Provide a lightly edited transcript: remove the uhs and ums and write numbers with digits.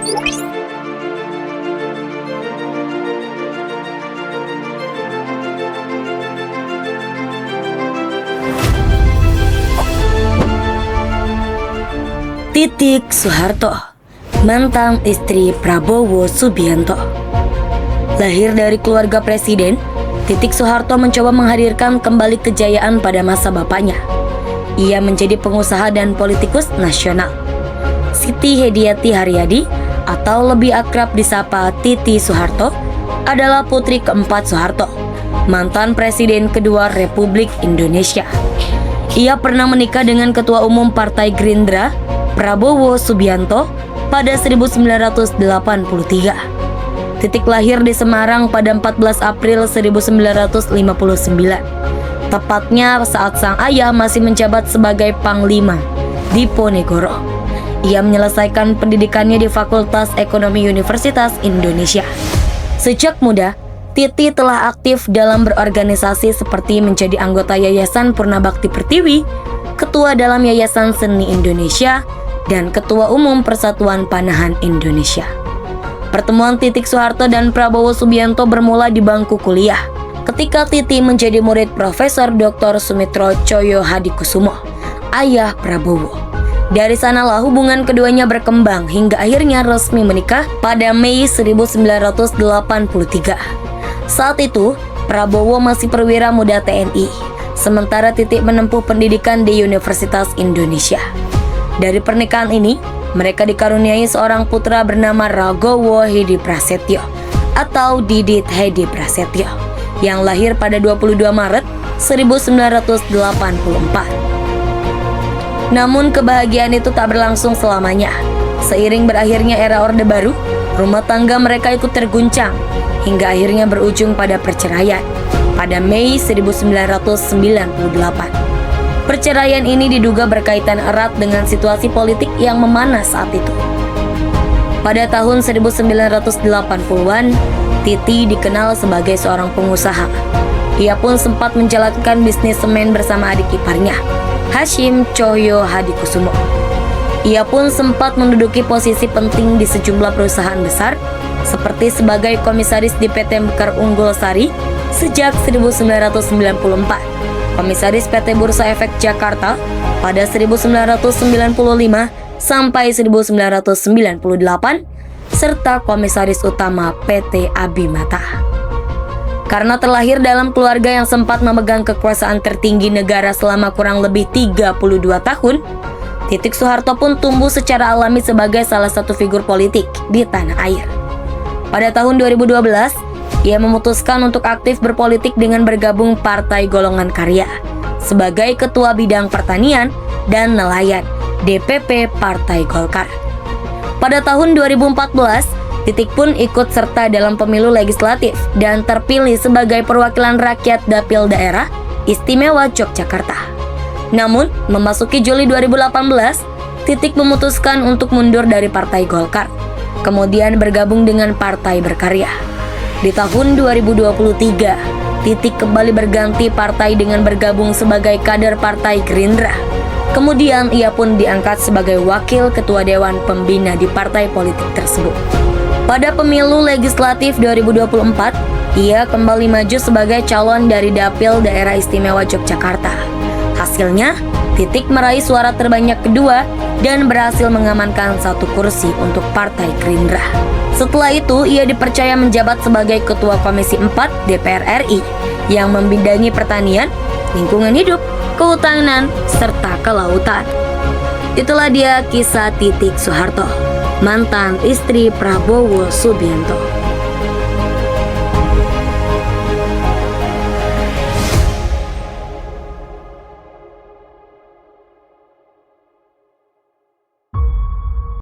Titik Soeharto, mantan istri Prabowo Subianto. Lahir dari keluarga presiden, Titik Soeharto mencoba menghadirkan kembali kejayaan pada masa bapaknya. Ia menjadi pengusaha dan politikus nasional. Siti Hediati Haryadi atau lebih akrab disapa Titi Soeharto adalah putri keempat Soeharto, mantan presiden kedua Republik Indonesia. Ia pernah menikah dengan Ketua Umum Partai Gerindra, Prabowo Subianto pada 1983. Titik lahir di Semarang pada 14 April 1959. Tepatnya saat sang ayah masih menjabat sebagai Panglima Diponegoro. Ia menyelesaikan pendidikannya di Fakultas Ekonomi Universitas Indonesia. Sejak muda, Titi telah aktif dalam berorganisasi seperti menjadi anggota Yayasan Purnabakti Pertiwi, ketua dalam Yayasan Seni Indonesia, dan Ketua Umum Persatuan Panahan Indonesia. Pertemuan Titik Soeharto dan Prabowo Subianto bermula di bangku kuliah ketika Titi menjadi murid Profesor Dr. Sumitro Tjoyo Hadikusumo, ayah Prabowo. Dari sanalah hubungan keduanya berkembang hingga akhirnya resmi menikah pada Mei 1983. Saat itu, Prabowo masih perwira muda TNI, sementara Titik menempuh pendidikan di Universitas Indonesia. Dari pernikahan ini, mereka dikaruniai seorang putra bernama Ragowo Hedi Prasetyo atau Didit Hedi Prasetyo yang lahir pada 22 Maret 1984. Namun kebahagiaan itu tak berlangsung selamanya. Seiring berakhirnya era Orde Baru, rumah tangga mereka ikut terguncang hingga akhirnya berujung pada perceraian pada Mei 1998. Perceraian ini diduga berkaitan erat dengan situasi politik yang memanas saat itu. Pada tahun 1980-an, Titi dikenal sebagai seorang pengusaha. Ia pun sempat menjalankan bisnis semen bersama adik iparnya, Hashim Tjoyo Hadikusumo. Ia pun sempat menduduki posisi penting di sejumlah perusahaan besar, seperti sebagai komisaris di PT Mekar Unggul Sari sejak 1994. Komisaris PT Bursa Efek Jakarta pada 1995 sampai 1998, serta Komisaris Utama PT Abimata. Karena terlahir dalam keluarga yang sempat memegang kekuasaan tertinggi negara selama kurang lebih 32 tahun, Titik Soeharto pun tumbuh secara alami sebagai salah satu figur politik di tanah air. Pada tahun 2012, ia memutuskan untuk aktif berpolitik dengan bergabung Partai Golongan Karya sebagai Ketua Bidang Pertanian dan Nelayan DPP Partai Golkar. Pada tahun 2014, Titik pun ikut serta dalam pemilu legislatif dan terpilih sebagai perwakilan rakyat Dapil Daerah Istimewa Yogyakarta. Namun, memasuki Juli 2018, Titik memutuskan untuk mundur dari Partai Golkar, kemudian bergabung dengan Partai Berkarya. Di tahun 2023, Titik kembali berganti partai dengan bergabung sebagai kader Partai Gerindra. Kemudian ia pun diangkat sebagai wakil ketua Dewan Pembina di partai politik tersebut. Pada pemilu legislatif 2024, ia kembali maju sebagai calon dari Dapil Daerah Istimewa Yogyakarta. Hasilnya, Titik meraih suara terbanyak kedua dan berhasil mengamankan 1 kursi untuk Partai Gerindra. Setelah itu, ia dipercaya menjabat sebagai Ketua Komisi 4 DPR RI yang membidangi pertanian, lingkungan hidup, kehutanan, serta kelautan. Itulah dia kisah Titik Soeharto, mantan istri Prabowo Subianto.